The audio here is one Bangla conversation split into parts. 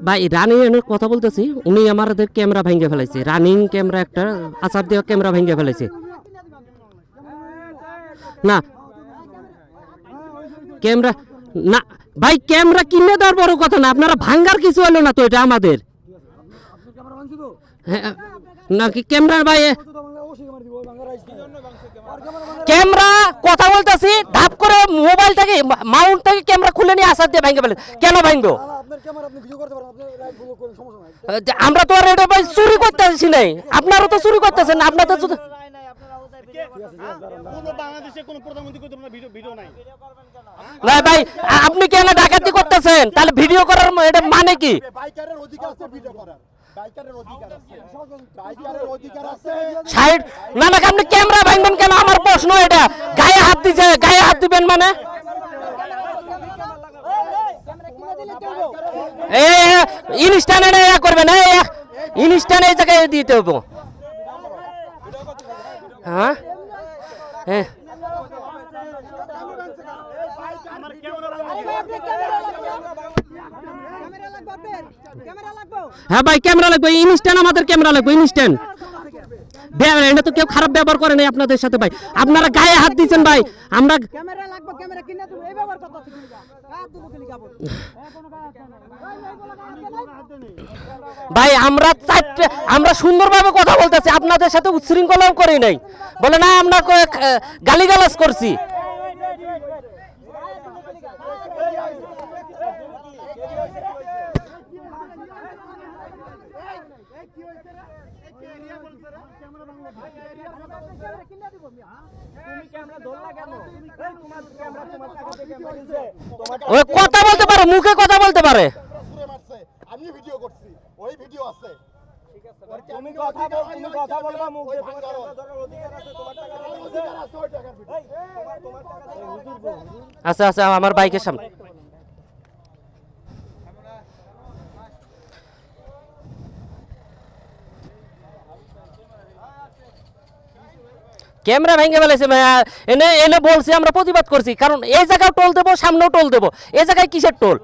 ভাই রানিং এর কথা বলতেছি, উনি আমাদের ক্যামেরা ভেঙে ফেলেছে, রানিং ক্যামেরা একটা আচার দেওয়া ক্যামেরা ভেঙে ফেলেছে। না ক্যামেরা না ভাই, ক্যামেরা কিনে দেওয়ার বড় কথা না, আপনারা ভাঙ্গার কিছু হলো না তো, এটা আমাদের নাকি ক্যামেরা ভাই ক্যামেরা কথা বলতেছি, ধাপ করে মোবাইল থেকে মাউন্ট থেকে ক্যামেরা খুলে নিয়ে আসার দিয়ে ভেঙে ফেলে। কেন ভাঙবো? আমরা তো আর এটা ভাই চুরি করতেছি নাই, আপনারা তো চুরি করতেছেন। আপনাদের যদি না ভাই আপনি কেন ডাকাতি করতেছেন, তাহলে ভিডিও করার এটা মানে কি? সাইড না না, আপনি ক্যামেরা ভাঙবেন কেন? আমার প্রশ্ন এটা। গায়ে হাত দিছে, গায়ে হাত দিবেন মানে ইনস্ট্যান্টে করবেন, ইনস্ট্যান্ট এই জায়গায় দিতে হবে। হ্যাঁ হ্যাঁ হ্যাঁ ভাই ক্যামেরা লাগবে, ইনস্ট্যান্ট আমাদের ক্যামেরা লাগবে, ইনস্ট্যান্ট। এটা তো কেউ খারাপ ব্যবহার করে নাই আপনাদের সাথে ভাই, আপনারা গায়ে হাত দিচ্ছেন ভাই। আমরা ভাই আমরা সুন্দরভাবে কথা বলতেছি, আপনাদের সাথে উচ্ছৃঙ্খলাও করি নাই, বলে না আমরা গালিগালাজ করছি। ওই কথা বলতে পারে, মুখে কথা বলতে পারে। আমি ভিডিও করছি, ওই ভিডিও আছে। আচ্ছা আচ্ছা, আমার বাইকের সামনে ক্যামেরা ভেঙে ফেলেছে। এনে এনে বলছি, আমরা প্রতিবাদ করছি, কারণ এই জায়গায় টোল দেবো, সামনেও টোল দেবো, এই জায়গায় কিসের টোল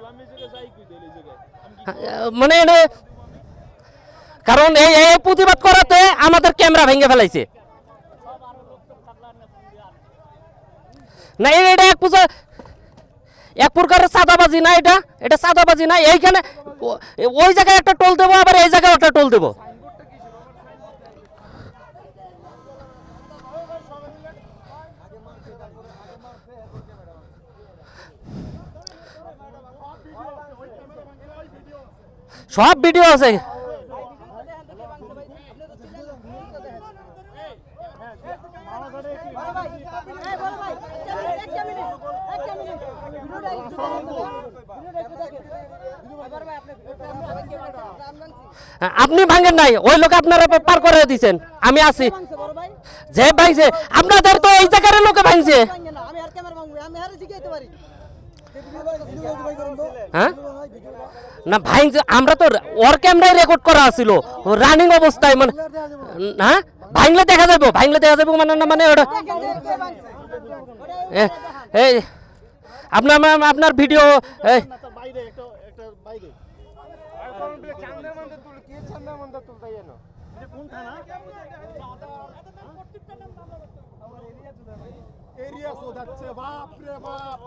মানে এনে, কারণ এই প্রতিবাদ করাতে আমাদের ক্যামেরা ভেঙে ফেলাইছে। না এটা এক প্রকারের চাঁদাবাজি না, এটা চাঁদাবাজি না। এইখানে ওই জায়গায় একটা টোল দেবো, আবার এই জায়গায় একটা টোল দেবো। সব ভিডিও আছে। আপনি ভাঙেন নাই, ওই লোক আপনারা পার করে দিয়েছেন, আমি আছি যে ভাইছে। আপনাদের তো এই জায়গার লোকে ভাঙছে। হ্যাঁ না ভাই, আমরা তো ওর ক্যামেরায় রেকর্ড করা ছিল রানিং অবস্থায়, মানে হ্যাঁ ভাঙলে দেখা যাবো, ভাঙলে দেখা যাবো মানে না, মানে ওটা এই আপনার আপনার ভিডিও এরিয়া শোধাচ্ছে, বাপ রে বাপ।